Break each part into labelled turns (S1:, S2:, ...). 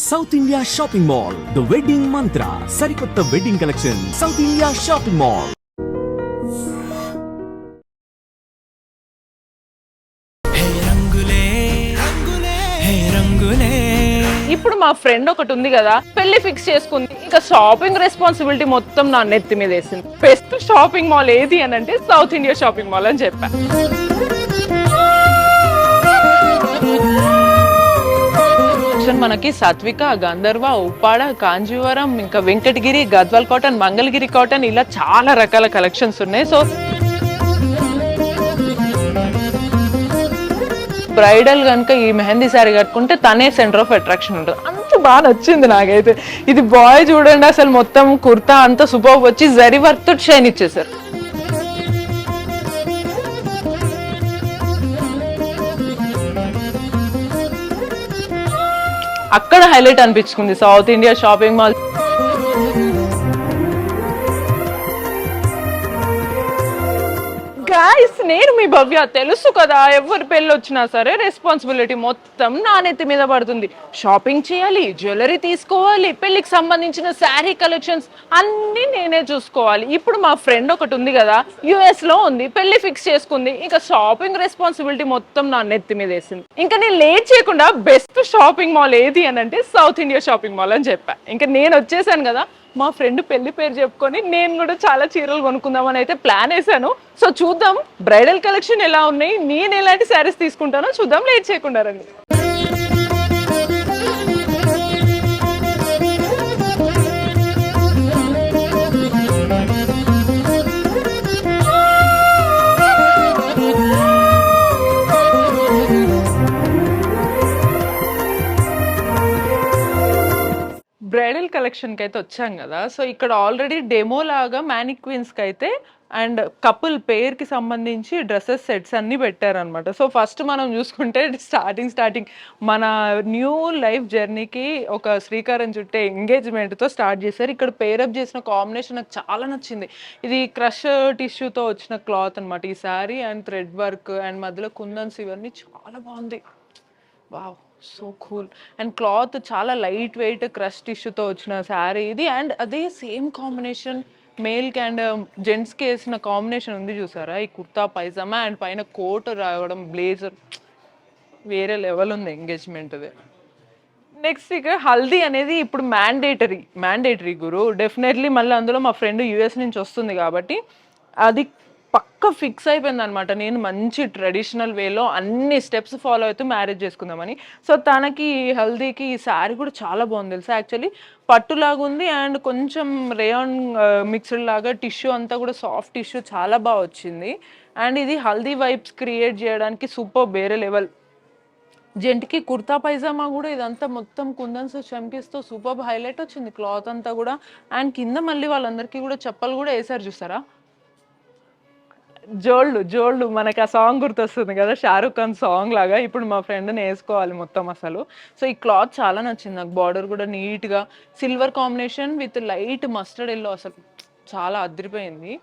S1: South India shopping mall the wedding మంత్ర సరికొత్త wedding collection south India shopping mall.
S2: ఇప్పుడు మా friend ఒకటి ఉంది కదా, పెళ్లి ఫిక్స్ చేసుకుంది, ఇంకా షాపింగ్ రెస్పాన్సిబిలిటీ మొత్తం నా నెత్తి మీద వేసింది. బెస్ట్ షాపింగ్ మాల్ ఏది అని అంటే సౌత్ ఇండియా షాపింగ్ మాల్ అని చెప్పా. మనకి సాత్విక, గంధర్వ, ఉప్పాడ, కాంజీవరం, ఇంకా వెంకటగిరి, గద్వాల్ కాటన్, మంగళగిరి కాటన్, ఇలా చాలా రకాల కలెక్షన్స్ ఉన్నాయి. సో బ్రైడల్ కనుక ఈ మెహందీ శారీ కట్టుకుంటే తనే సెంటర్ ఆఫ్ అట్రాక్షన్ ఉంటుంది. అంత బాగా నచ్చింది నాకైతే. ఇది బాయ్ చూడండి, అసలు మొత్తం కుర్తా అంతా సూపర్ వచ్చి జరీ వర్క్ తో షైన్ ఇచ్చేసారు. అక్కడ హైలైట్ అనిపించుకుంది south India shopping mall. Guys, నేను మీ భవ్య. తెలుసు కదా, ఎవరి పెళ్ళి వచ్చినా సరే రెస్పాన్సిబిలిటీ మొత్తం నా నెత్తి మీద పడుతుంది. షాపింగ్ చేయాలి, జ్యువెలరీ తీసుకోవాలి, పెళ్లికి సంబంధించిన శారీ కలెక్షన్స్ అన్ని నేనే చూసుకోవాలి. ఇప్పుడు మా ఫ్రెండ్ ఒకటి ఉంది కదా, యుఎస్ లో ఉంది, పెళ్లి ఫిక్స్ చేసుకుంది, ఇంకా షాపింగ్ రెస్పాన్సిబిలిటీ మొత్తం నా నెత్తి మీద వేసింది. ఇంకా నేను లేట్ చేయకుండా బెస్ట్ షాపింగ్ మాల్ ఏది అని అంటే సౌత్ ఇండియా షాపింగ్ మాల్ అని చెప్పా. ఇంకా నేను వచ్చేసాను కదా, మా ఫ్రెండ్ పెళ్లి పేరు చెప్పుకొని నేను కూడా చాలా చీరలు కొనుక్కుందామని అయితే ప్లాన్ వేసాను. సో చూద్దాం బ్రైడల్ కలెక్షన్ ఎలా ఉన్నాయి, నేను ఎలాంటి శారీస్ తీసుకుంటానో చూద్దాం. లేట్ చేయకుండా రండి. బ్రైడల్ కలెక్షన్కి అయితే వచ్చాం కదా. సో ఇక్కడ ఆల్రెడీ డెమో లాగా మ్యానిక్వీన్స్కి అయితే అండ్ కపుల్ పేర్కి సంబంధించి డ్రెస్సెస్ సెట్స్ అన్నీ పెట్టారనమాట. సో ఫస్ట్ మనం చూసుకుంటే స్టార్టింగ్ మన న్యూ లైఫ్ జర్నీకి ఒక శ్రీకారం చుట్టే ఎంగేజ్మెంట్తో స్టార్ట్ చేశారు. ఇక్కడ పేరప్ చేసిన కాంబినేషన్ నాకు చాలా నచ్చింది. ఇది క్రష్ టిష్యూతో వచ్చిన క్లాత్ అనమాట ఈ sari, and thread work and మధ్యలో కుందన్స్ ఇవన్నీ చాలా బాగుంది. Wow, so cool. And cloth చాలా లైట్ వెయిట్ క్రష్ టిష్యూతో వచ్చిన శారీ ఇది. అండ్ అదే సేమ్ కాంబినేషన్ మేల్కి అండ్ జెంట్స్కి వేసిన కాంబినేషన్ ఉంది చూసారా, ఈ కుర్తా పైజామా అండ్ పైన కోట్ రావడం, బ్లేజర్, వేరే లెవెల్ ఉంది ఎంగేజ్మెంట్ది. నెక్స్ట్ ఇక హల్దీ అనేది ఇప్పుడు మ్యాండేటరీ గురు, డెఫినెట్లీ. మళ్ళీ అందులో మా ఫ్రెండ్ యూఎస్ నుంచి వస్తుంది కాబట్టి అది పక్క ఫిక్స్ అయిపోయింది అనమాట. నేను మంచి ట్రెడిషనల్ వేలో అన్ని స్టెప్స్ ఫాలో అవుతూ మ్యారేజ్ చేసుకుందామని. సో తనకి హల్దీకి ఈ శారీ కూడా చాలా బాగుంది తెలుసా. యాక్చువల్లీ పట్టులాగా ఉంది అండ్ కొంచెం రేయాన్ మిక్స్డ్ లాగా టిష్యూ అంతా కూడా సాఫ్ట్ టిష్యూ చాలా బాగా వచ్చింది. అండ్ ఇది హల్దీ వైబ్స్ క్రియేట్ చేయడానికి సూపర్, వేరే లెవెల్. జెంట్కి కుర్తా పైజామా కూడా ఇదంతా మొత్తం కుందన్స్ చంకిస్తో సూపర్ హైలైట్ వచ్చింది క్లాత్ అంతా కూడా. అండ్ కింద మళ్ళీ వాళ్ళందరికీ కూడా చెప్పలు కూడా వేసారు చూసారా, జోళ్ళు మనకి ఆ సాంగ్ గుర్తొస్తుంది కదా, షారూక్ ఖాన్ సాంగ్ లాగా. ఇప్పుడు మా ఫ్రెండ్ని వేసుకోవాలి మొత్తం అసలు. సో ఈ క్లాత్ చాలా నచ్చింది నాకు. బార్డర్ కూడా నీట్గా silver combination with light mustard yellow, అసలు చాలా అదిరిపోయింది.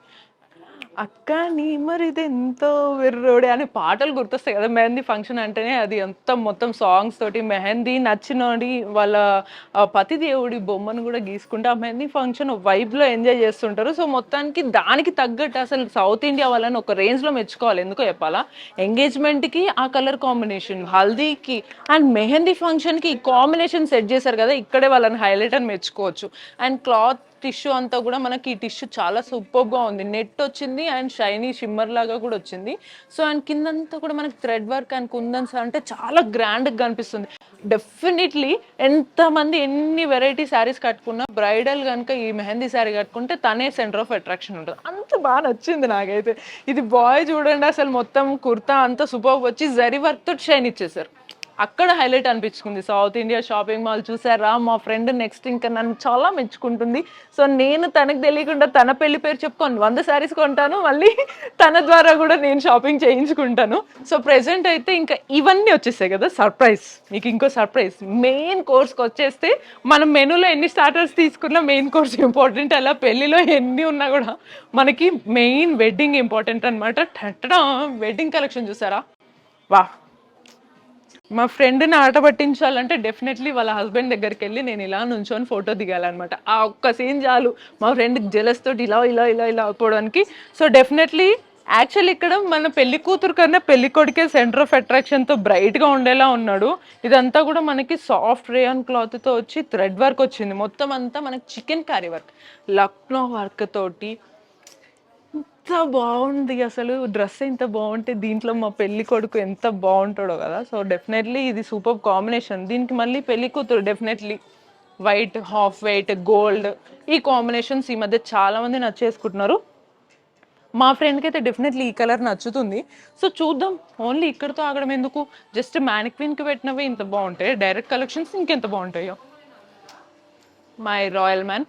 S2: అక్క నీ మరిది ఎంతో వెర్రోడే అనే పాటలు గుర్తొస్తాయి కదా మెహందీ ఫంక్షన్ అంటేనే. అది అంతా మొత్తం సాంగ్స్ తోటి మెహందీ నచ్చినోడి వాళ్ళ పతి దేవుడి బొమ్మను కూడా గీసుకుంటే ఆ మెహందీ ఫంక్షన్ వైబ్లో ఎంజాయ్ చేస్తుంటారు. సో మొత్తానికి దానికి తగ్గట్టు అసలు సౌత్ ఇండియా వాళ్ళని ఒక రేంజ్లో మెచ్చుకోవాలి. ఎందుకో చెప్పాలా, ఎంగేజ్మెంట్కి ఆ కలర్ కాంబినేషన్, హల్దీకి అండ్ మెహందీ ఫంక్షన్కి ఈ కాంబినేషన్ సెట్ చేశారు కదా, ఇక్కడే వాళ్ళని హైలైట్ అని మెచ్చుకోవచ్చు. అండ్ క్లాత్ టిష్యూ అంతా కూడా మనకి ఈ టిష్యూ చాలా సూపర్గా ఉంది. నెట్ వచ్చింది అండ్ షైనీ షిమ్మర్ లాగా కూడా వచ్చింది. సో అండ్ కిందంతా కూడా మనకి థ్రెడ్ వర్క్ అండ్ కుందన్స్ అంటే చాలా గ్రాండ్గా కనిపిస్తుంది. డెఫినెట్లీ ఎంతమంది ఎన్ని వెరైటీ శారీస్ కట్టుకున్నా బ్రైడల్ కనుక ఈ మెహందీ శారీ కట్టుకుంటే తనే సెంటర్ ఆఫ్ అట్రాక్షన్ ఉంటుంది. అంత బాగా నచ్చింది నాకైతే. ఇది బాయ్ చూడండి, అసలు మొత్తం కుర్తా అంతా సూపర్ వచ్చి జరీ వర్క్ తో షైన్ ఇచ్చేసారు. అక్కడ హైలైట్ అనిపించుకుంది సౌత్ ఇండియా షాపింగ్ మాల్. చూసారా, మా ఫ్రెండ్ నెక్స్ట్ ఇంకా నన్ను చాలా మెచ్చుకుంటుంది. సో నేను తనకు తెలియకుండా తన పెళ్లి పేరు చెప్పుకొని 100 శారీస్ కొంటాను, మళ్ళీ తన ద్వారా కూడా నేను షాపింగ్ చేయించుకుంటాను. సో ప్రెసెంట్ అయితే ఇంకా ఇవన్నీ వచ్చేసాయి కదా, సర్ప్రైజ్. మీకు ఇంకో సర్ప్రైజ్, మెయిన్ కోర్స్కి వచ్చేస్తే మనం మెనూలో ఎన్ని స్టార్టర్స్ తీసుకున్నా మెయిన్ కోర్స్ ఇంపార్టెంట్. అలా పెళ్లిలో ఎన్ని ఉన్నా కూడా మనకి మెయిన్ వెడ్డింగ్ ఇంపార్టెంట్ అనమాట. వెడ్డింగ్ కలెక్షన్ చూసారా, వా మా ఫ్రెండ్ని ఆట పట్టించాలంటే డెఫినెట్లీ వాళ్ళ హస్బెండ్ దగ్గరికి వెళ్ళి నేను ఇలా నుంచొని ఫోటో దిగాలన్నమాట. ఆ ఒక్క సీన్ చాలు మా ఫ్రెండ్కి జెలస్ తోటి ఇలా ఇలా ఇలా ఇలా అయిపోవడానికి. సో డెఫినెట్లీ యాక్చువల్లీ ఇక్కడ మన పెళ్లి కూతురు కన్నా పెళ్లి కొడుకే సెంటర్ ఆఫ్ అట్రాక్షన్తో బ్రైట్గా ఉండేలా ఉన్నాడు. ఇదంతా కూడా మనకి సాఫ్ట్ రేయన్ క్లాత్తో వచ్చి థ్రెడ్ వర్క్ వచ్చింది. మొత్తం అంతా మనకి chicken curry work, Lucknow work తోటి ఎంత బాగుంది అసలు. డ్రెస్ ఎంత బాగుంటే దీంట్లో మా పెళ్లి కొడుకు ఎంత బాగుంటాడో కదా. సో డెఫినెట్లీ ఇది సూపర్ కాంబినేషన్. దీనికి మళ్ళీ పెళ్లి కూతురు definitely white, half white, gold, ఈ కాంబినేషన్స్ ఈ మధ్య చాలా మంది నచ్చేసుకుంటున్నారు. మా ఫ్రెండ్కి అయితే డెఫినెట్లీ ఈ కలర్ నచ్చుతుంది. సో చూద్దాం, ఓన్లీ ఇక్కడతో ఆగడం ఎందుకు, జస్ట్ మ్యానిక్విన్కి పెట్టినవి ఇంత బాగుంటాయి, డైరెక్ట్ కలెక్షన్స్ ఇంకెంత బాగుంటాయో. My royal man,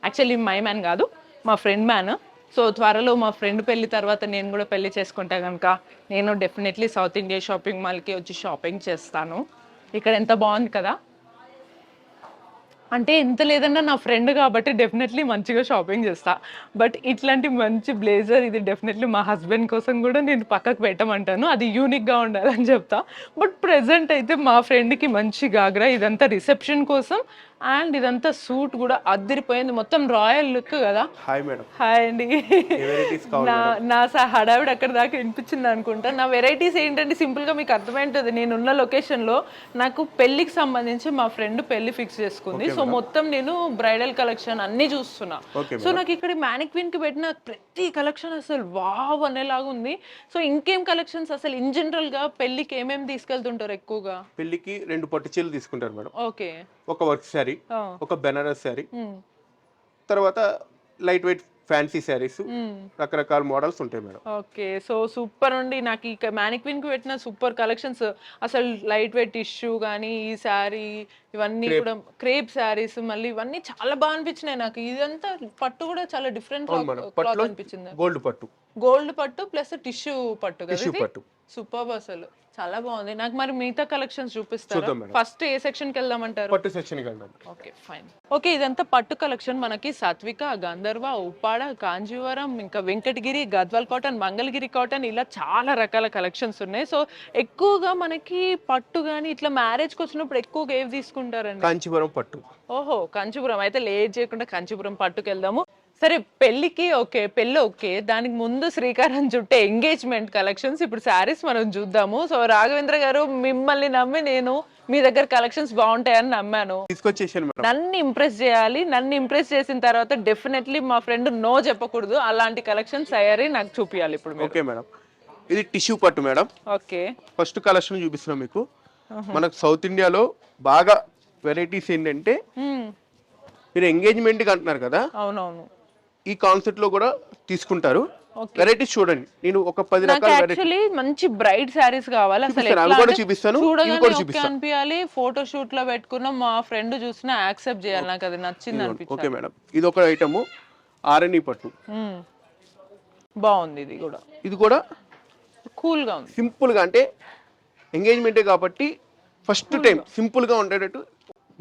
S2: actually my man కాదు, మా ఫ్రెండ్ మ్యాన్. సో త్వరలో మా ఫ్రెండ్ పెళ్లి తర్వాత నేను కూడా పెళ్లి చేసుకుంటా కనుక నేను డెఫినెట్లీ సౌత్ ఇండియా షాపింగ్ మాల్కి వచ్చి షాపింగ్ చేస్తాను. ఇక్కడ ఎంత బాగుంది కదా, అంటే ఎంత లేదన్నా నా ఫ్రెండ్ కాబట్టి డెఫినెట్లీ మంచిగా షాపింగ్ చేస్తా. బట్ ఇట్లాంటి మంచి బ్లేజర్ ఇది డెఫినెట్లీ మా హస్బెండ్ కోసం కూడా నేను పక్కకు పెట్టమంటాను, అది యూనిక్గా ఉండాలని చెప్తా. బట్ ప్రెసెంట్ అయితే మా ఫ్రెండ్కి మంచి గాగ్రా, ఇదంతా రిసెప్షన్ కోసం. అండ్ ఇదంతా సూట్ కూడా అద్దరిపోయింది, మొత్తం రాయల్ లుక్ కదా.
S3: Hi madam.
S2: హాయ్ అండి. నా హడావిడి అక్కడ దాకా వినిపించింది అనుకుంటా. నా వెరైటీస్ ఏంటంటే సింపుల్గా మీకు అర్థమైంటుంది, నేనున్న లొకేషన్లో నాకు పెళ్ళికి సంబంధించి మా ఫ్రెండ్ పెళ్లి ఫిక్స్ చేసుకుంది. సో మొత్తం నేను బ్రైడల్ కలెక్షన్ అన్ని చూస్తున్నా. సో నాకు ఇక్కడ మ్యానిక్విన్ కి పెట్టిన ప్రతి కలెక్షన్ అసలు వావ్ అనేలాగా ఉంది. సో ఇంకేం కలెక్షన్స్ అసలు ఇన్ జనరల్ గా పెళ్లికి ఏమేమి తీసుకెళ్తుంటారు ఎక్కువగా?
S3: పెళ్లికి 2 పట్టు చీరలు తీసుకుంటారు మేడం,
S2: ఓకే,
S3: ఒక వర్క్ శారీ, ఒక బెనారస్ శారీ, తర్వాత లైట్ వెయిట్ ఫ్యాన్సీ శారీస్, రకరకాల మోడల్స్ ఉంటాయి మేడం.
S2: ఓకే, సో సూపర్ అండి. నాకు ఈ మ్యానిక్విన్ కి పెట్టిన సూపర్ కలెక్షన్స్, అసలు లైట్ వెయిట్ టిష్యూ కానీ ఈ శారీ ఇవన్నీ కూడా క్రేప్ శారీస్, మళ్ళీ ఇవన్నీ చాలా బాగా అనిపించినాయి నాకు. ఇదంతా పట్టు కూడా చాలా డిఫరెంట్ క్లాత్ అనిపించింది. గోల్డ్ పట్టు ప్లస్ టిష్యూ పట్టు కదా, సూపర్ అసలు చాలా బాగుంది. నాకు మరి మిగతా కలెక్షన్స్ చూపిస్తారా? ఫస్ట్ ఏ సెక్షన్ కి వెళ్దామంటారు?
S3: పట్టు సెక్షన్ కి వెళ్దాం.
S2: Okay fine. ఓకే, ఇదంతా పట్టు కలెక్షన్ మనకి సాత్విక, గంధర్వ, ఉప్పాడ, కాంజీవరం, ఇంకా వెంకటగిరి, గద్వాల్ కాటన్, మంగళగిరి కాటన్, ఇలా చాలా రకాల కలెక్షన్స్ ఉన్నాయి. సో ఎక్కువగా మనకి పట్టు గానీ ఇట్లా మ్యారేజ్ కి వచ్చినప్పుడు ఎక్కువగా ఏవి తీసుకుంటారండి?
S3: కాంచీపురం పట్టు.
S2: ఓహో, కాంచీపురం. అయితే లేట్ చేయకుండా కాంచీపురం పట్టుకు వెళ్దాము. సరే, పెళ్లికి ఓకే, పెళ్ళి ఓకే, దానికి ముందు శ్రీకారం చుట్టే ఎంగేజ్మెంట్ కలెక్షన్స్ ఇప్పుడు శారీస్ మనం చూద్దాము. సో రాఘవేంద్ర గారు, మిమ్మల్ని నమ్మి నేను మీ దగ్గర కలెక్షన్స్ బాగుంటాయని నమ్మాను,
S3: తీసుకొచ్చేసాను.
S2: నన్ను ఇంప్రెస్ చేయాలి. నన్ను ఇంప్రెస్ చేసిన తర్వాత డెఫినెట్లీ మా ఫ్రెండ్ నో చెప్పకూడదు, అలాంటి కలెక్షన్స్ తయారీ నాకు చూపించాలి ఇప్పుడు.
S3: ఓకే మేడం, ఇది టిష్యూ పట్టు మేడం.
S2: ఓకే,
S3: ఫస్ట్ కలెక్షన్ చూపిస్తున్నాం మీకు. మనకు సౌత్ ఇండియాలో బాగా వెరైటీస్ ఏంటంటే, మీరు ఎంగేజ్మెంట్ కి అంటున్నారు కదా,
S2: అవునవును,
S3: ఈ కాన్సెప్ట్ లో కూడా తీసుకుంటారు. వెరైటీస్ చూడండి, నేను ఒక 10 రకాల
S2: యాక్చువల్లీ మంచి బ్రైట్ శారీస్ కావాలి. అసలు
S3: చూపిస్తాను,
S2: అనిపించాలి, ఫోటో షూట్ లో పెట్టుకున్న మా ఫ్రెండ్ చూసినా యాక్సెప్ట్ చేయాలి, నాకు అది నచ్చింది అనిపించింది.
S3: ఓకే మేడం, ఇది ఒక ఐటమ్ ఆర్ఎన్ఈ పట్టు,
S2: బాగుంది. ఇది కూడా కూల్ గా ఉంది,
S3: సింపుల్ గా, అంటే ఎంగేజ్మెంటే కాబట్టి ఫస్ట్ టైం సింపుల్ గా ఉండేటట్టు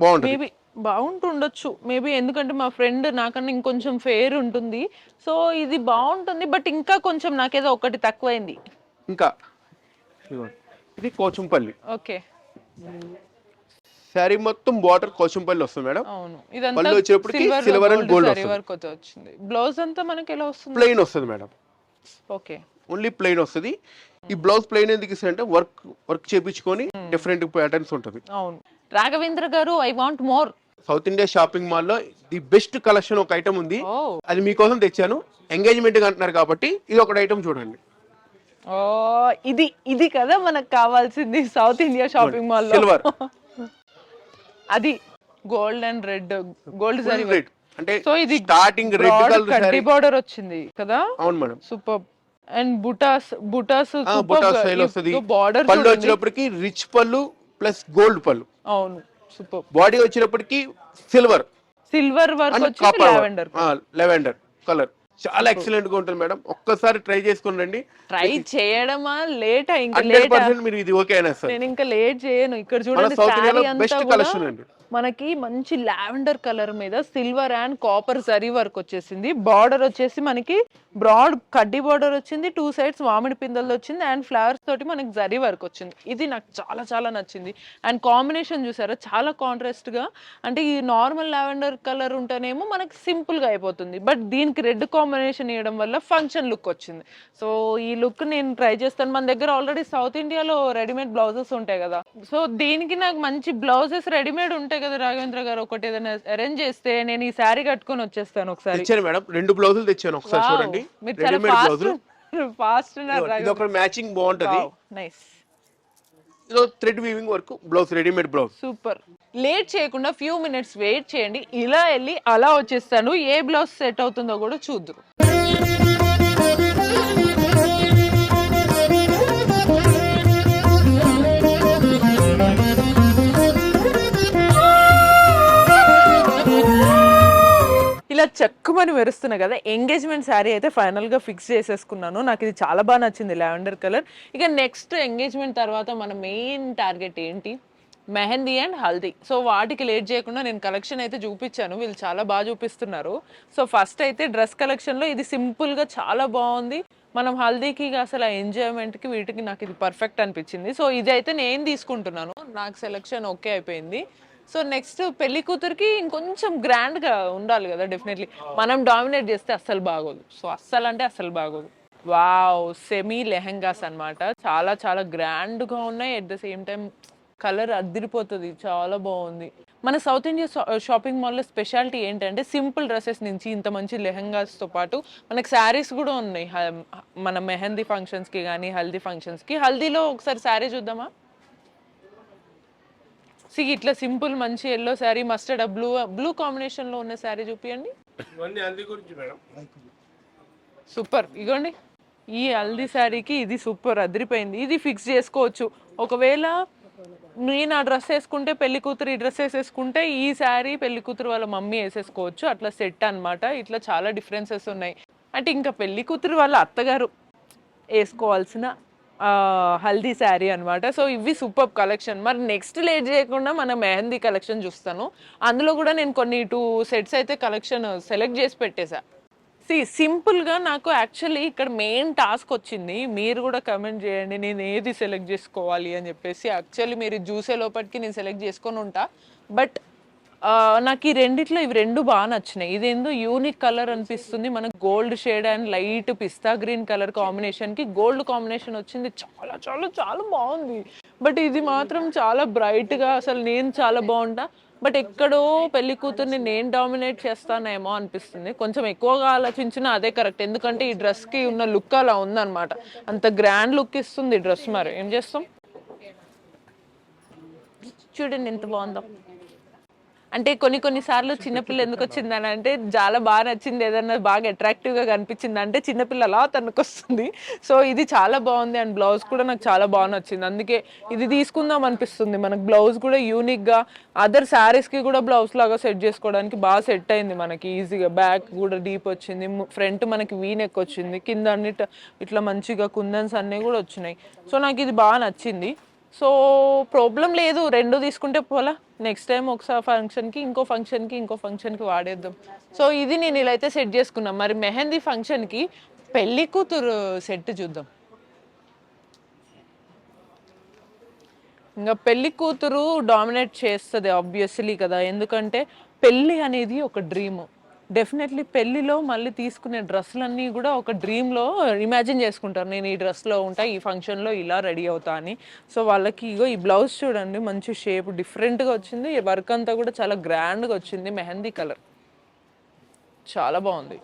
S3: బాగుంటుంది.
S2: మేబీ బాగుంటుండొచ్చు, మేబీ, ఎందుకంటే మా ఫ్రెండ్ నాకన్నా ఇంకొంచెం ఫేర్ ఉంటుంది. సో ఇది బాగుంటుంది, బట్ ఇంకా కొంచెం నాకేదో ఒకటి తక్కువైంది.
S3: ఇంకా ఇది కోచంపల్లి.
S2: ఓకే,
S3: శారీ మొత్తం బార్డర్ కోచంపల్లి వస్తుంది మేడం.
S2: అవును, ఇదంతా
S3: పళ్ళు వచ్చేటప్పటికి సిల్వర్ అండ్ గోల్డ్
S2: వచ్చింది. బ్లౌజ్ అంతా మనకి ఎలా వస్తుంది?
S3: ప్లెయిన్ వస్తుంది మేడం.
S2: ఓకే,
S3: ఓన్లీ ప్లెయిన్ వస్తుంది. ఈ బ్లౌజ్ ప్లెయిన్ ఎందుకు ఇస్తారంటే వర్క్ చేపించుకొని డిఫరెంట్ ప్యాటర్న్స్ ఉంటుంది.
S2: అవును, రాఘవేంద్ర గారు, I want more.
S3: South India shopping mall లో ది బెస్ట్ కలెక్షన్ ఒక ఐటమ్ ఉంది, అది మీకోసం తెచ్చాను. ఎంగేజ్మెంట్ అంటున్నారు కాబట్టి ఇది ఒక ఐటమ్ చూడండి.
S2: ఓ, ఇది కదా మనకు కావాల్సింది సౌత్ ఇండియా షాపింగ్ మాల్ లో.
S3: సిల్వర్,
S2: అది gold and red, gold zari
S3: red, అంటే
S2: సో ఇది
S3: స్టార్టింగ్ రెడ్ కలర్
S2: కడ్డీ బార్డర్ వచ్చింది కదా.
S3: అవును మేడం,
S2: సూపర్. అండ్ బుటాస్
S3: స్టైల్ వస్తుంది. పళ్ళు వచ్చినప్పటికి రిచ్ పళ్ళు ప్లస్ గోల్డ్ పళ్ళు.
S2: అవును, సూపర్.
S3: బాడీ వచ్చినప్పటికి సిల్వర్
S2: వర్క్ వచ్చి
S3: లెవెండర్ కలర్, చాలా ఎక్సలెంట్ గా ఉంటుంది మేడం. ఒక్కసారి ట్రై చేసుకుని రండి.
S2: ట్రై చేయడమా లేట్?
S3: ఇంకా 100% మీరు ఇది ఓకే అయినా సార్,
S2: నేను ఇంకా లేట్ చేయను. ఇక్కడ చూడండి,
S3: సౌత్ ఇండియాలో బెస్ట్ కలెక్షన్ అండి.
S2: మనకి మంచి లావెండర్ కలర్ మీద silver and copper zari work వచ్చేసింది. బార్డర్ వచ్చేసి మనకి బ్రాడ్ కడ్డీ బార్డర్ వచ్చింది, 2 సైడ్స్ మామిడి పిందెలు వచ్చింది అండ్ ఫ్లవర్స్ తోటి మనకి జరీ వర్క్ వచ్చింది. ఇది నాకు చాలా చాలా నచ్చింది. అండ్ కాంబినేషన్ చూసారా చాలా కాంట్రాస్ట్ గా, అంటే ఈ నార్మల్ లావెండర్ కలర్ ఉంటేనేమో మనకి సింపుల్ గా అయిపోతుంది, బట్ దీనికి రెడ్ కాంబినేషన్ ఇవ్వడం వల్ల ఫంక్షన్ లుక్ వచ్చింది. సో ఈ లుక్ నేను ట్రై చేస్తాను. మన దగ్గర ఆల్రెడీ సౌత్ ఇండియాలో రెడీమేడ్ బ్లౌజెస్ ఉంటాయి కదా, సో దీనికి నాకు మంచి బ్లౌజెస్ రెడీమేడ్ ఉంటాయి కదా రాఘవేంద్ర గారు, ఒకటి ఏదైనా అరేంజ్ చేస్తే నేను ఈ శారీ కట్టుకొని వచ్చేస్తాను. ఒకసారి
S3: తెచ్చాను మేడం, 2 బ్లౌజులు తెచ్చాను, ఒకసారి చూడండి.
S2: మీరు చాలా
S3: రెడీమేడ్ బ్లౌజులు,
S2: ఫాస్ట్
S3: ఇది ఒక మ్యాచింగ్ బాగుంటది.
S2: నైస్.
S3: ఇదో thread weaving work blouse, readymade blouse.
S2: Super. Late చేయకుండా ఫ్యూ మినిట్స్ వెయిట్ చేయండి, ఇలా వెళ్ళి అలా వచ్చేస్తాను. ఏ బ్లౌజ్ సెట్ అవుతుందో కూడా చూద్దాం. ఇలా చక్కుమని మెరుస్తున్నా కదా, ఎంగేజ్మెంట్ శారీ అయితే ఫైనల్ గా ఫిక్స్ చేసేసుకున్నాను. నాకు ఇది చాలా బాగా నచ్చింది, లావెండర్ కలర్. ఇక నెక్స్ట్ ఎంగేజ్మెంట్ తర్వాత మన మెయిన్ టార్గెట్ ఏంటి, మెహందీ అండ్ హల్దీ. సో వాటికి లేట్ చేయకుండా నేను కలెక్షన్ అయితే చూపించాను, వీళ్ళు చాలా బాగా చూపిస్తున్నారు. సో ఫస్ట్ అయితే డ్రెస్ కలెక్షన్ లో ఇది సింపుల్ గా చాలా బాగుంది. మనం హల్దీకి అసలు ఎంజాయ్మెంట్కి వీటికి నాకు ఇది పర్ఫెక్ట్ అనిపించింది. సో ఇది అయితే నేను తీసుకుంటున్నాను, నాకు సెలెక్షన్ ఓకే అయిపోయింది. సో నెక్స్ట్ పెళ్లి కూతురికి ఇంకొంచెం గ్రాండ్గా ఉండాలి కదా, డెఫినెట్లీ మనం డామినేట్ చేస్తే అస్సలు బాగోదు. సో అస్సలు అంటే అస్సలు బాగోదు. వావ్, సెమీ లెహంగాస్ అన్నమాట, చాలా చాలా గ్రాండ్గా ఉన్నాయి. At the same time colour అదిరిపోతుంది, చాలా బాగుంది. మన సౌత్ ఇండియా షాపింగ్ మాల్లో స్పెషాలిటీ ఏంటంటే సింపుల్ డ్రెస్సెస్ నుంచి ఇంత మంచి లెహంగాస్తో పాటు మనకి శారీస్ కూడా ఉన్నాయి. మన మెహందీ ఫంక్షన్స్కి కానీ హల్దీ ఫంక్షన్స్కి. హల్దీలో ఒకసారి శారీ చూద్దామా? ఇట్లా సింపుల్ మంచి yellow sari, mustard blue combination లో ఉన్న శారీ చూపియండి. సూపర్. ఇగోండి ఈ హల్దీ శారీకి ఇది సూపర్ అదిరిపోయింది. ఇది ఫిక్స్ చేసుకోవచ్చు. ఒకవేళ నేను ఆ డ్రెస్ వేసుకుంటే పెళ్లి కూతురు ఈ డ్రెస్ వేసేసుకుంటే ఈ శారీ పెళ్లి కూతురు వాళ్ళ మమ్మీ వేసేసుకోవచ్చు. అట్లా సెట్ అన్నమాట. ఇట్లా చాలా డిఫరెన్సెస్ ఉన్నాయి. అంటే ఇంకా పెళ్లి కూతురు వాళ్ళ అత్తగారు వేసుకోవాల్సిన హల్దీ శారీ అనమాట. సో ఇవి సూపర్ కలెక్షన్. మరి నెక్స్ట్ లేట్ చేయకుండా మన మెహందీ కలెక్షన్ చూస్తాను. అందులో కూడా నేను కొన్ని 2 సెట్స్ అయితే కలెక్షన్ సెలెక్ట్ చేసి పెట్టేశా. సింపుల్గా నాకు యాక్చువల్లీ ఇక్కడ మెయిన్ టాస్క్ వచ్చింది. మీరు కూడా కమెంట్ చేయండి నేను ఏది సెలెక్ట్ చేసుకోవాలి అని చెప్పేసి. యాక్చువల్లీ మీరు చూసే లోపలికి నేను సెలెక్ట్ చేసుకొని ఉంటా, బట్ నాకు ఈ రెండిట్లో ఇవి 2 బాగా నచ్చినాయి. ఇదేందో యూనిక్ కలర్ అనిపిస్తుంది. మనకు gold shade and light pista green colour కాంబినేషన్కి గోల్డ్ కాంబినేషన్ వచ్చింది. చాలా చాలా చాలా బాగుంది. బట్ ఇది మాత్రం చాలా బ్రైట్గా, అసలు నేను చాలా బాగుంటా, బట్ ఎక్కడో పెళ్లి కూతుర్ని నేను డామినేట్ చేస్తానేమో అనిపిస్తుంది. కొంచెం ఎక్కువగా ఆలోచించినా అదే కరెక్ట్, ఎందుకంటే ఈ డ్రెస్కి ఉన్న లుక్ అలా ఉందన్నమాట. అంత గ్రాండ్ లుక్ ఇస్తుంది డ్రెస్. మరి ఏం చేస్తాం, చూడండి ఎంత బాగుందో. అంటే కొన్ని సార్లు చిన్నపిల్ల ఎందుకు వచ్చిందని అంటే చాలా బాగా నచ్చింది, ఏదన్నా బాగా అట్రాక్టివ్గా కనిపించింది అంటే చిన్నపిల్ల అలా తనకు వస్తుంది. సో ఇది చాలా బాగుంది అండ్ బ్లౌజ్ కూడా నాకు చాలా బాగా నచ్చింది, అందుకే ఇది తీసుకుందాం అనిపిస్తుంది. మనకు బ్లౌజ్ కూడా యూనిక్గా అదర్ శారీస్కి కూడా బ్లౌజ్ లాగా సెట్ చేసుకోవడానికి బాగా సెట్ అయింది మనకి ఈజీగా. బ్యాక్ కూడా డీప్ వచ్చింది, ఫ్రంట్ మనకి వీ నెక్ వచ్చింది, కింద అన్ని ఇట్లా మంచిగా కుందన్స్ అన్నీ కూడా వచ్చినాయి. సో నాకు ఇది బాగా నచ్చింది. సో ప్రాబ్లం లేదు, 2 తీసుకుంటే పోలా. నెక్స్ట్ టైం ఒకసారి ఫంక్షన్కి ఇంకో ఫంక్షన్కి వాడేద్దాం. సో ఇది నేను ఇలా అయితే సెట్ చేసుకున్నాం. మరి మెహందీ ఫంక్షన్కి పెళ్లి కూతురు సెట్ చూద్దాం. ఇంకా పెళ్లి కూతురు డామినేట్ చేస్తుంది ఆబ్వియస్లీ కదా, ఎందుకంటే పెళ్ళి అనేది ఒక డ్రీమ్. డెఫినెట్లీ పెళ్ళిలో మళ్ళీ తీసుకునే డ్రెస్సులన్నీ కూడా ఒక డ్రీమ్లో ఇమాజిన్ చేసుకుంటారు, నేను ఈ డ్రెస్లో ఉంటా, ఈ ఫంక్షన్లో ఇలా రెడీ అవుతా అని. సో వాళ్ళకి ఇగో ఈ బ్లౌజ్ చూడండి, మంచి షేప్ డిఫరెంట్గా వచ్చింది, వర్క్ అంతా కూడా చాలా గ్రాండ్గా వచ్చింది. మెహందీ కలర్ చాలా బాగుంది.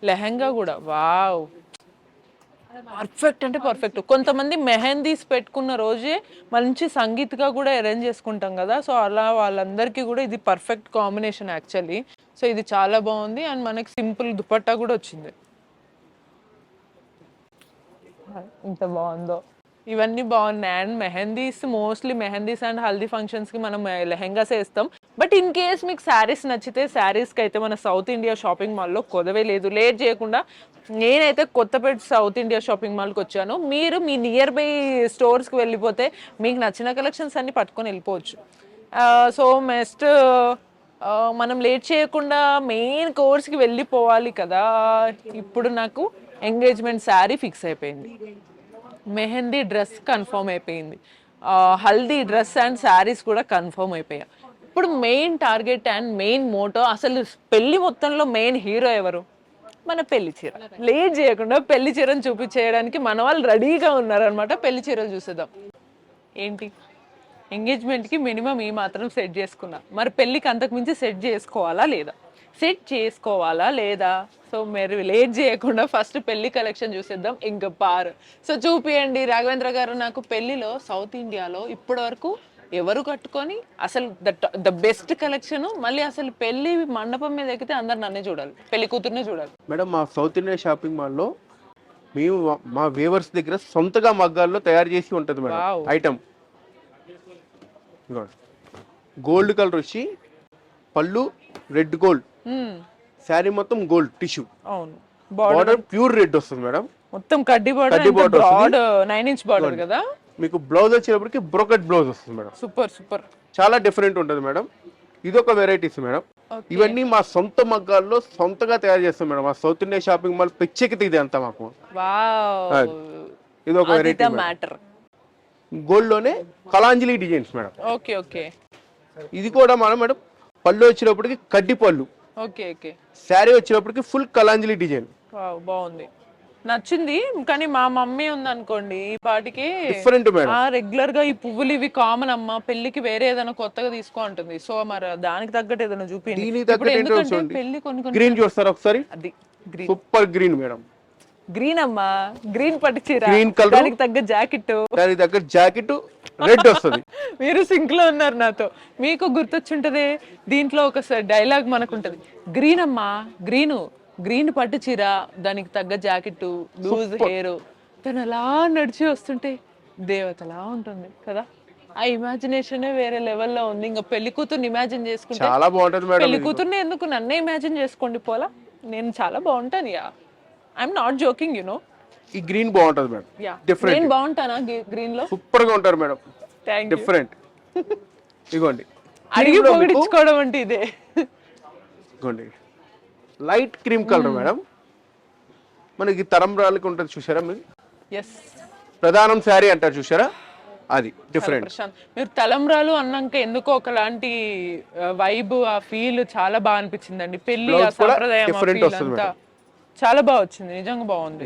S2: లెహంగా కూడా వావ్, పర్ఫెక్ట్ అంటే పర్ఫెక్ట్. కొంతమంది మెహందీస్ పెట్టుకున్న రోజే మంచి సంగీత్గా కూడా అరేంజ్ చేసుకుంటాం కదా, సో అలా వాళ్ళందరికీ కూడా ఇది పర్ఫెక్ట్ కాంబినేషన్ యాక్చువల్లీ. సో ఇది చాలా బాగుంది అండ్ మనకి సింపుల్ దుపట్టా కూడా వచ్చింది. ఇంత బాగుందో, ఇవన్నీ బాగున్నాయి. And mehndis mostly mehndis and haldi ఫంక్షన్స్కి మనం లెహంగాస్ వేస్తాం. బట్ ఇన్ కేస్ మీకు శారీస్ నచ్చితే శారీస్కి అయితే మన సౌత్ ఇండియా షాపింగ్ మాల్లో కొదవే లేదు. లేట్ చేయకుండా నేనైతే కొత్తపేట సౌత్ ఇండియా షాపింగ్ మాల్కి వచ్చాను. మీరు మీ నియర్ బై స్టోర్స్కి వెళ్ళిపోతే మీకు నచ్చిన కలెక్షన్స్ అన్ని పట్టుకొని వెళ్ళిపోవచ్చు. సో నెక్స్ట్ మనం లేట్ చేయకుండా మెయిన్ కోర్స్కి వెళ్ళిపోవాలి కదా. ఇప్పుడు నాకు ఎంగేజ్మెంట్ శారీ ఫిక్స్ అయిపోయింది, మెహందీ డ్రెస్ కన్ఫర్మ్ అయిపోయింది, హల్దీ డ్రెస్ అండ్ శారీస్ కూడా కన్ఫర్మ్ అయిపోయాయి. ఇప్పుడు main target and main motto, అసలు పెళ్లి మొత్తంలో మెయిన్ హీరో ఎవరు? మన పెళ్లి చీర. లేట్ చేయకుండా పెళ్లి చీరను చూపించేయడానికి మన వాళ్ళు రెడీగా ఉన్నారనమాట. పెళ్లి చీరలు చూసేద్దాం. ఏంటి, ఎంగేజ్మెంట్కి మినిమం ఈ మాత్రం సెట్ చేసుకున్నా, మరి పెళ్ళికి అంతకు మించి సెట్ చేసుకోవాలా లేదా? సెట్ చేసుకోవాలా లేదా? సో మీరు లేట్ చేయకుండా ఫస్ట్ పెళ్లి కలెక్షన్ చూసేద్దాం. ఇంకా సో చూపియండి రాఘవేంద్ర గారు. నాకు పెళ్లిలో సౌత్ ఇండియాలో ఇప్పటి వరకు ఎవరు కట్టుకొని అసలు ద బెస్ట్ కలెక్షన్, మళ్ళీ అసలు పెళ్లి మండపం మీద ఎక్కితే అందరు నన్నే చూడాలి, పెళ్లి కూతుర్నే చూడాలి.
S3: మేడం మా సౌత్ ఇండియా షాపింగ్ మాల్లో మేము మా వేవర్స్ దగ్గర సొంతగా మగ్గాల్లో తయారు చేసి ఉంటుంది మేడం. ఐటమ్ గోల్డ్ కలర్ వచ్చి పళ్ళు రెడ్ గోల్డ్, శారీ మొత్తం గోల్డ్ టిష్యూ,
S2: అవును,
S3: బార్డర్ ప్యూర్ రెడ్ వస్తుంది మేడం.
S2: మొత్తం కడ్డీ బార్డర్, 9 ఇంచ్ బార్డర్ కదా.
S3: మీకు బ్లౌజ్ వచ్చేటప్పటికి బ్రోకెట్ బ్లౌజ్ వస్తుంది మేడం.
S2: సూపర్ సూపర్,
S3: చాలా డిఫరెంట్ ఉంటుంది మేడం. ఇదొక వెరైటీస్ మేడం. ఇవన్నీ మా సొంత మగ్గాల్లో సొంతగా తయారు చేస్తాం మేడం. మా సౌత్ ఇండియా షాపింగ్ మాల్ పిచ్చెక్కితే ఇది అంతా మాకు. ఇది ఒక వెరైటీ
S2: మ్యాటర్.
S3: గోల్డ్ లోనే Kalanjali designs madam.
S2: Okay okay.
S3: ఇది కూడా మేడం పళ్ళు వచ్చేటప్పటికి కడ్డి పళ్ళు.
S2: Okay okay.
S3: శారీ వచ్చేటప్పటికి ఫుల్ కలాంజలి డిజైన్.
S2: బాగుంది, నచ్చింది. కానీ మా మమ్మీ ఉంది అనుకోండి, ఈ పాటికి
S3: డిఫరెంట్ మేడం.
S2: రెగ్యులర్ గా ఈ పువ్వులు ఇవి కామన్ అమ్మా, పెళ్లికి వేరే ఏదైనా కొత్తగా తీసుకో ఉంటుంది. సో మరి దానికి తగ్గట్టు ఏదైనా చూపించండి. పెళ్లి కొన్ని
S3: గ్రీన్ చూస్తారా ఒకసారి?
S2: అది green,
S3: super green madam.
S2: Green అమ్మా, గ్రీన్ పట్టు చీర,
S3: గ్రీన్ కలర్,
S2: దానికి తగ్గ జాకెట్,
S3: దానికి తగ్గ జాకెట్ రెడ్ వస్తుంది.
S2: మీరు సింక్ లో ఉన్నారు నాతో. మీకు గుర్తొచ్చుంటది, దీంట్లో ఒక డైలాగ్ మనకు ఉంటది, గ్రీన్ అమ్మా గ్రీను, గ్రీన్ పట్టు చీర, దానికి తగ్గ జాకెట్, లూజ్ హెయిర్, తను అలా నడిచి వస్తుంటే దేవతలా ఉంటుంది కదా. ఆ ఇమాజినేషన్ వేరే లెవెల్లో ఉంది. ఇంకా పెళ్లి కూతుర్ని ఇమాజిన్ చేసుకుంటే
S3: చాలా బాగుంటది మేడం.
S2: పెళ్లి కూతుర్ని ఎందుకు నన్నే ఇమాజిన్ చేసుకోండి పోలా, నేను చాలా బాగుంటాను. Yeah, I'm not joking, you know.
S3: ఈ గ్రీన్ బాగుంటది మేడం. డిఫరెంట్.
S2: నేను బాగుంటానా గ్రీన్ లో?
S3: సూపర్ గా ఉంటారు మేడం. డిఫరెంట్. ఇగోండి,
S2: అడిగి పొగిడించుకోవడం అంటే ఇదే.
S3: ఇగోండి లైట్ క్రీమ్ కలర్ మేడం. మనకి తరంబ్రాలకి ఉంటుంది చూసారా మీరు?
S2: ఎస్,
S3: ప్రధానం శారీ అంటారు చూసారా, అది డిఫరెంట్.
S2: మీరు తలంబ్రాలు అన్నాక ఎందుకో ఒకలాంటి వైబ్, ఆ ఫీల్ చాలా బాగా అనిపించిందండి. పెళ్లి ఆ సంప్రదాయం అంతా చాలా బాగా వచ్చింది, నిజంగా బాగుంది.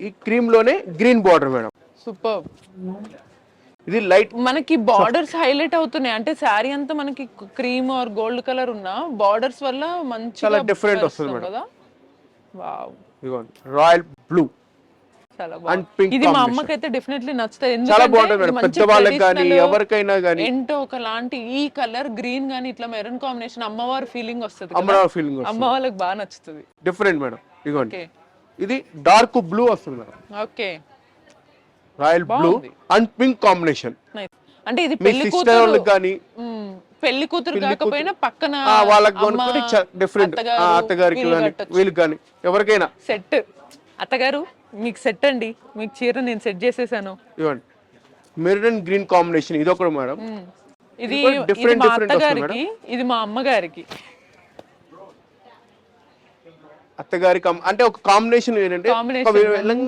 S3: ఈ క్రీమ్ లోనే గ్రీన్ బార్డర్ మేడం.
S2: సూపర్.
S3: ఇది లైట్,
S2: మనకి బార్డర్స్ హైలైట్ అవుతున్నాయి. అంటే శారీ అంతా మనకి క్రీమ్ ఆర్ గోల్డ్ కలర్ ఉన్న బార్డర్స్ వల్ల మంచిగా
S3: డిఫరెంట్ వస్తుంది మేడం.
S2: కదా. వావ్,
S3: ఇదిగోండి రాయల్ బ్లూ
S2: చాలా బాగుంది. ఇది మా అమ్మకైతే డెఫినెట్లీ నచ్చుతుంది.
S3: చాలా బాగుంటుంది మేడం, పెద్దవాళ్ళకి కానీ ఎవరికైనా కానీ.
S2: ఏంటో ఒకలాంటి ఈ కలర్ గ్రీన్ గానీ ఇట్లా మెరూన్ కాంబినేషన్ అమ్మవారి ఫీలింగ్ వస్తుంది.
S3: అమ్మవారి ఫీలింగ్
S2: అమ్మ వాళ్ళకి బాగా నచ్చుతుంది.
S3: Different madam. ఇదిగోండి ఇది డార్క్ బ్లూ వస్తుంది madam.
S2: Okay,
S3: royal blue and pink combination.
S2: అంటే ఇది పెళ్లి కూతురు
S3: కానీ
S2: పెళ్లి కూతురు కాకపోయినా పక్కన
S3: వాళ్ళకి డిఫరెంట్, అత్తగారికి వీళ్ళకి కానీ ఎవరికైనా
S2: సెట్. అత్తగారు మీకు సెట్ అండి, మీకు చీర నేను సెట్ చేసేసాను.
S3: ఇవ్వండి మెరూన్ గ్రీన్ కాంబినేషన్. ఇది ఒకటి మేడం.
S2: ఇది మా అత్తగారికి, ఇది మా అమ్మగారికి.
S3: అత్తగారికి అంటే ఒక కాంబినేషన్ ఏంటంటే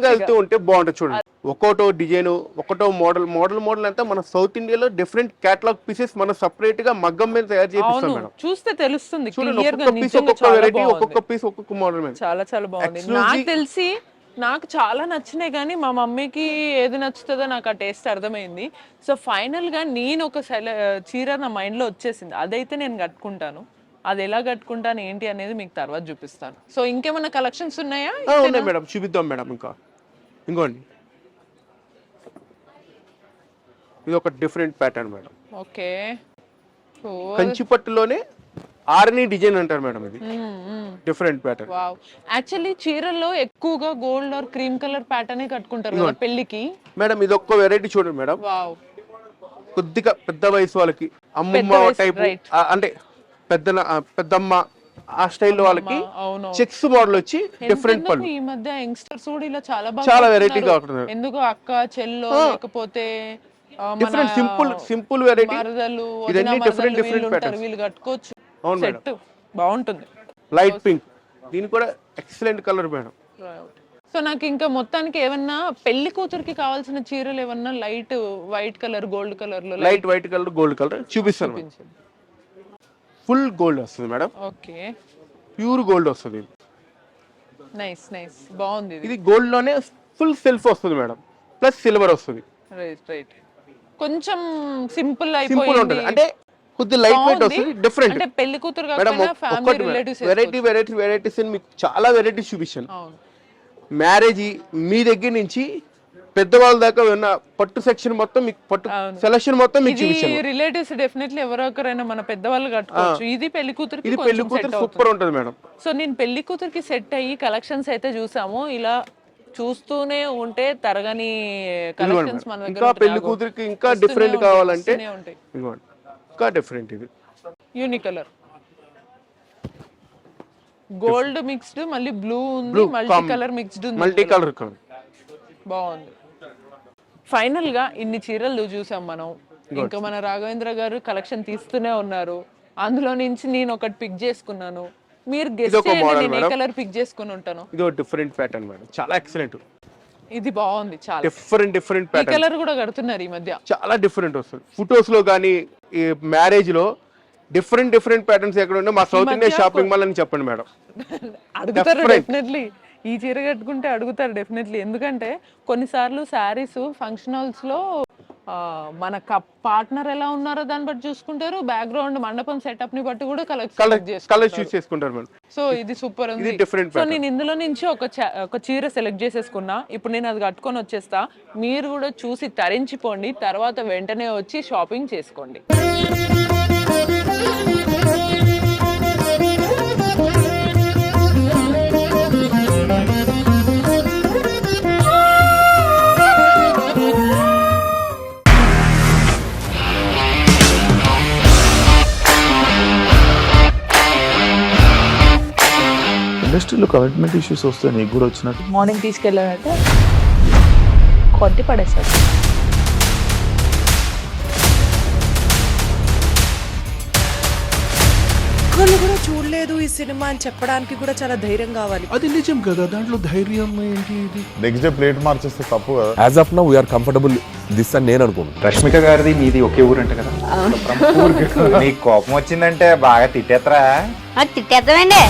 S3: వెళ్తూ ఉంటే బాగుంటుంది. చూడండి ఒక్కోటో డిజైన్, ఒక్కటో మోడల్ అంతా మన సౌత్ ఇండియాలో డిఫరెంట్ కేటలాగ్ పీసెస్ మనం సెపరేట్ గా మగ్గం మీద తయారు చేపిస్తాం మేడం.
S2: చూస్తే తెలుస్తుంది,
S3: ఒక్కొక్క పీస్ ఒక్కొక్క వెరైటీ, ఒక్కొక్క పీస్ ఒక్కొక్క మోడల్ మేడం.
S2: చాలా చాలా బాగుంది. నాకు తెలిసి నాకు చాలా నచ్చినాయి, కానీ మా మమ్మీకి ఏది నచ్చుతుందో నాకు ఆ టేస్ట్ అర్థమైంది. సో ఫైనల్ గా నేను ఒక చీర నా మైండ్ లో వచ్చేసింది, అదైతే నేను కట్టుకుంటాను. అది ఎలా కట్టుకుంటాను ఏంటి అనేది మీకు తర్వాత చూపిస్తాను. సో ఇంకేమైనా కలెక్షన్స్ ఉన్నాయా?
S3: ఉన్నాయి మేడం, చూపిద్దాం మేడం. ఇంకోండి ఇది ఒక డిఫరెంట్ ప్యాటర్న్ మేడం.
S2: ఓకే,
S3: కంచిపట్టులోనే ఆర్ని డిజైన్ అంటారు మేడం. ఇది డిఫరెంట్ ప్యాటర్న్.
S2: వావ్, యాక్చువల్లీ చీరల్లో ఎక్కువగా gold or cream colour pattern కట్టుకుంటారు కదా పెళ్లికి.
S3: మేడం ఇది ఒక్క వెరైటీ చూడండి మేడం.
S2: వావ్,
S3: కొద్దిగా పెద్ద వయసు వాళ్ళకి, అమ్మమ్మ టైప్ అంటే పెద్దమ్మ ఆ స్టైల్ వాళ్ళకి చెక్స్ మోడల్ వచ్చి డిఫరెంట్ పళ్ళు.
S2: ఈ మధ్య యంగ్స్టర్స్ కూడా ఇలా చాలా
S3: వెరైటీగా ఉంటుంది.
S2: ఎందుకు అక్క చెల్లో లేకపోతే
S3: డిఫరెంట్ సింపుల్ వెరైటీ.
S2: మరదలు
S3: ఇదన్నీ డిఫరెంట్
S2: ఉంటారు, వీళ్ళు కట్టుకోవచ్చు.
S3: అవును మేడం.
S2: సెట్ బాగుంటుంది.
S3: లైట్ పింక్, దీని కూడా ఎక్సలెంట్ కలర్ మేడం.
S2: సో నాకు ఇంకా మొత్తానికి ఏమన్నా పెళ్లి కూతురికి కావాల్సిన చీరలు ఏమన్నా light white colour, gold colour లో,
S3: light white colour, gold colour చూపిస్తాను మేడం. ఫుల్ గోల్డ్ వస్తుంది మేడం.
S2: ఓకే,
S3: ప్యూర్ గోల్డ్ వస్తుంది.
S2: నైస్ నైస్, బాగుంది.
S3: ఇది గోల్డ్ లోనే ఫుల్ సెల్ఫ్ వస్తుంది మేడం, ప్లస్ సిల్వర్ వస్తుంది.
S2: రైట్ రైట్, కొంచెం సింపుల్
S3: సింపుల్
S2: అయిపోయింది.
S3: ఉంటుంది, అంటే కొద్ది లైట్ వెయిట్ వస్తుంది, డిఫరెంట్.
S2: అంటే పెళ్లి కూతురు
S3: మేడం
S2: కాకపోయినా ఫ్యామిలీ రిలేటివ్స్
S3: వెరైటీస్ మీకు చాలా వెరైటీస్ చూపించాను.
S2: అవును.
S3: మ్యారేజ్ మీ దగ్గర నుంచి పెద్దవాళ్ళ దాకా ఉన్న పట్టు సెక్షన్ మొత్తం మీకు, పట్టు సెలక్షన్ మొత్తం మీకు
S2: ఇది
S3: చూపించాను.
S2: రిలేటివ్స్ డెఫినెట్లీ ఎవరో ఒకరైనా మన పెద్దవాళ్ళు కట్టుకోవచ్చు. ఇది పెళ్లి కూతురికి
S3: ఇది పెళ్లి కూతురు సూపర్ ఉంటుంది మేడం.
S2: సో నేను పెళ్లి కూతురికి సెట్ అయ్యి కలెక్షన్స్ అయితే చూసాము. ఇలా చూస్తూనే ఉంటే తరగని కలెక్షన్స్ మన దగ్గర
S3: ఇంకా పెళ్లి కూతురికి ఇంకా డిఫరెంట్ కావాలంటే ఇదిగోండి, ఇంకా డిఫరెంట్. ఇది
S2: యూనిక్ కలర్, గోల్డ్ మిక్స్డ్, మళ్ళీ బ్లూ ఉంది, మల్టీ కలర్ మిక్స్డ్ ఉంది,
S3: మల్టీ కలర్ కలర్
S2: బాగుంది. ఫైనల్ గా ఇన్ని చీరలు చూసాం మనం. ఇంకా మన రాఘవేంద్ర గారు కలెక్షన్ తీస్తూనే ఉన్నారు. అందులో నుంచి నేను ఒకటి పిక్ చేసుకున్నాను. మీరు గెస్ చేయండి నేను ఏ కలర్ పిక్ చేసుకుని ఉంటాను.
S3: ఇది డిఫరెంట్ ప్యాటర్న్ మేడం, చాలా ఎక్సలెంట్.
S2: ఇది బాగుంది, చాలా
S3: డిఫరెంట్
S2: ఈ
S3: ప్యాటర్న్.
S2: కలర్ కూడా కడుతున్నారు ఈ మధ్య,
S3: చాలా డిఫరెంట్ వస్తుంది. ఫొటోస్ లో కానీ ఈ మ్యారేజ్ లో డిఫరెంట్ ప్యాటర్న్స్ ఎక్కడ ఉంటే మా సౌత్ ఇండియా షాపింగ్ మాల్ అని చెప్పండి మేడం.
S2: అడుగుతారు డెఫినెట్లీ. ఈ చీర కట్టుకుంటే అడుగుతారు డెఫినెట్లీ. ఎందుకంటే కొన్నిసార్లు శారీస్ ఫంక్షన్ హాల్స్ లో మన పార్ట్నర్ ఎలా ఉన్నారో దాన్ని బట్టి చూసుకుంటారు, బ్యాక్గ్రౌండ్ మండపం సెటప్ ని బట్టి కూడా
S3: కలర్ చూస్ చేసుకుంటారు మేడం.
S2: సో ఇది సూపర్ ఉంది.
S3: డిఫరెంట్.
S2: సో నేను ఇందులో నుంచి ఒక చీర సెలెక్ట్ చేసేసుకున్నా. ఇప్పుడు నేను అది కట్టుకొని వచ్చేస్తా. మీరు కూడా చూసి తరించిపోండి, తర్వాత వెంటనే వచ్చి షాపింగ్ చేసుకోండి.
S4: ఇండస్ట్రీలో కమిట్మెంట్ ఇష్యూస్ వస్తే నీకు కూడా వచ్చినట్టు
S5: మార్నింగ్ తీసుకెళ్ళానంటే కొట్టి పడేసాడు.
S6: ఒక్కళ్ళు కూడా చూడలేదు ఈ సినిమా అని చెప్పడానికి కూడా చాలా ధైర్యం కావాలి.
S7: అది నిజం కదా, దాంట్లో ధైర్యం ఏంటి? ఇది
S4: నెక్స్ట్ డే ప్లేట్ మార్చేస్తే తప్పు కదా.
S8: As of now we are comfortable this అని నేను అనుకుంటున్నాను.
S9: రష్మిక గారిది మీది ఒకే ఊరంట కదా? నీకు కోపం వచ్చిందంటే బాగా తిట్టేత్తరా?
S10: తిట్టేద్దామండి.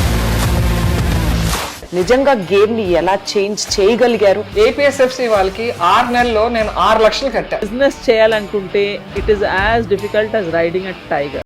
S6: నిజంగా గేమ్ ని ఎలా చేంజ్ చేయగలిగారు?
S11: ఏపీఎస్ఎఫ్సి వాళ్ళకి 6 నెలల్లో నేను 6 లక్షలు కట్టా.
S5: బిజినెస్ చేయాలనుకుంటే it is as difficult as riding a tiger.